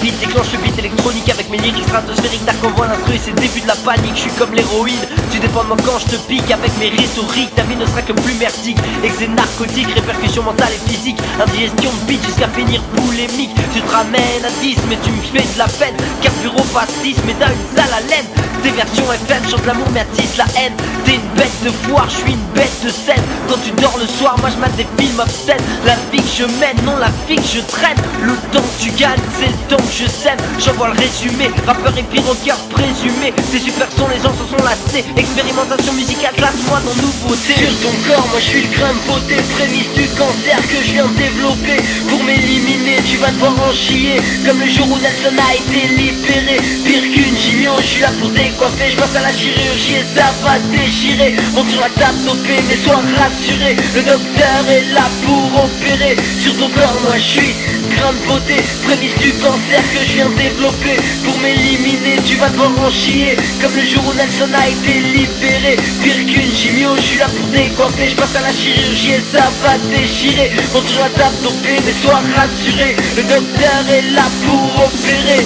beat, déclenche le beat électronique avec mes lyrics stratosphériques. T'as qu'envoie l'instru et c'est le début de la panique. Je suis comme l'héroïne, tu dépends de moi quand je te pique. Avec mes rhétoriques, ta vie ne sera que plus merdique. Excès narcotique, répercussions mentales et physiques, indigestion de beat jusqu'à finir boulimique. Tu te ramènes à 10 mais tu me fais de la peine. Carburant pastis mais t'as une sale haleine. Tes versions FM chantent l'amour mais attise la haine. T'es une bête de foire, je suis une bête de scène. Quand tu dors le soir, moi je mate des films obscènes. La vie que je mène, non la vie que je traîne. Le temps que tu gagnes, c'est le temps que je sème. J'envoie le résumé, rappeur et pire rocker présumé. Tes super sons, les gens se sont lassés. Expérimentation musicale, classe-moi dans nouveauté. Sur ton corps, moi je suis le grain de beauté. Prémisse du cancer que je viens de développer. Pour m'éliminer, tu vas devoir en chier. Comme le jour où Nelson a été libéré. Pire qu'une gignon, je suis là pour décoiffer. Je passe à la chirurgie et ça va déchirer. Monte sur la table dopée, mais sois rassuré. Le docteur est là pour opérer. Sur ton corps, moi je suis grain de beauté. Prémisse du cancer que je viens de développer. Pour m'éliminer, tu vas devoir en chier. Comme le jour où Nelson a été libéré. Pire qu'une chimio, je suis là pour décoiffer. Je passe à la chirurgie et ça va déchirer. Monte sur la table dopée, mais sois rassuré. Le docteur est là pour opérer.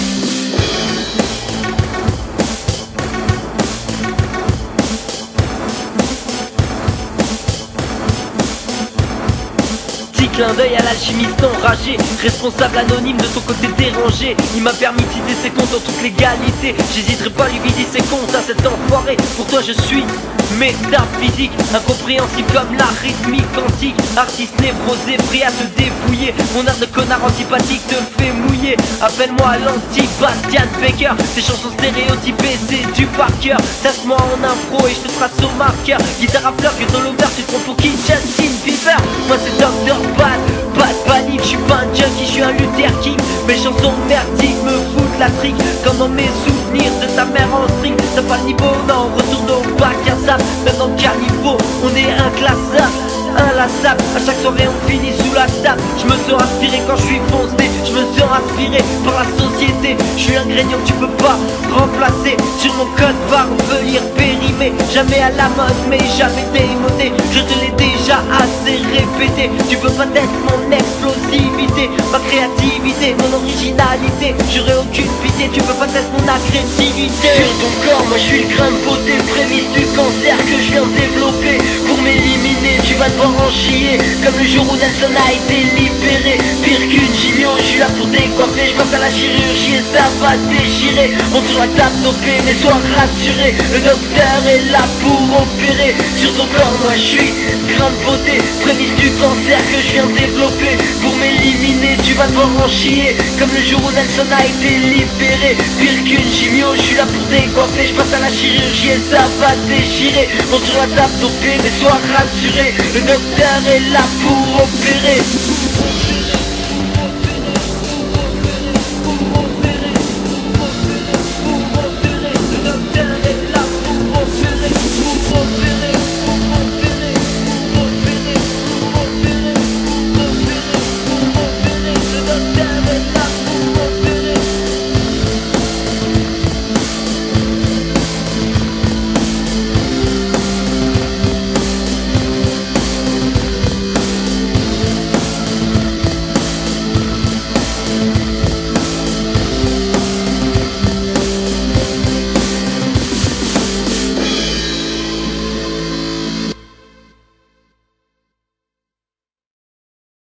Clin d'œil à l'alchimiste enragé, responsable anonyme de ton côté dérangé. Il m'a permis de citer ses comptes en toute légalité. J'hésiterai pas à lui vider ses comptes à cet enfoiré. Pour toi je suis métaphysique, incompréhensible comme la rythmique quantique. Artiste névrosé, prêt à te dépouiller. Mon art de connard antipathique te fait mouiller. Appelle-moi l'anti-Bastian Baker. Tes chansons stéréotypées c'est du par cœur. Tasse-moi en impro et je te trace au marqueur. Guitare à fleurs, que dans l'over, tu te prends pour qui? Justin Bieber. Moi c'est Dr. Pas de panique, je suis pas un junkie, je suis un Luther King. Mes chansons merdiques me foutent la trique. Comme dans mes souvenirs de ta mère en string. T'as pas le niveau, non, retourne au bac à sable. Même dans le caniveau, on est inclassable, inlassable. À chaque soirée on finit sous la table. Je me sens inspiré quand je suis foncé. Je me sens inspiré par la société. Je suis un graignant que tu peux pas remplacer. Sur mon code va revenir périmé. Jamais à la mode mais jamais démodé. Je te l'ai déjà assez répété. Tu peux pas être mon explosivité, ma créativité, mon originalité. J'aurai aucune pitié, tu peux pas être mon agressivité. Sur ton corps, moi je suis le grain de beauté. Prémisse du cancer que je viens de développer. Pour m'éliminer, tu vas devoir en chier. Comme le jour où Nelson a été libéré. Pire qu'une gignon, je suis là pour décoiffer. Je passe à la chirurgie et ça va déchirer. Monte sur la table dopée, mais sois rassuré. Le docteur est là pour opérer. Sur ton corps, moi je suis grain de beauté. Prémisse du cancer que je viens de développer. Pour m'éliminer, tu vas devoir en chier. Comme le jour où Nelson a été libéré. Pire qu'une chimio, je suis là pour décoiffer. Je passe à la chirurgie et ça va déchirer. Monte sur la table dopée, mais sois rassuré. Le docteur est là pour opérer.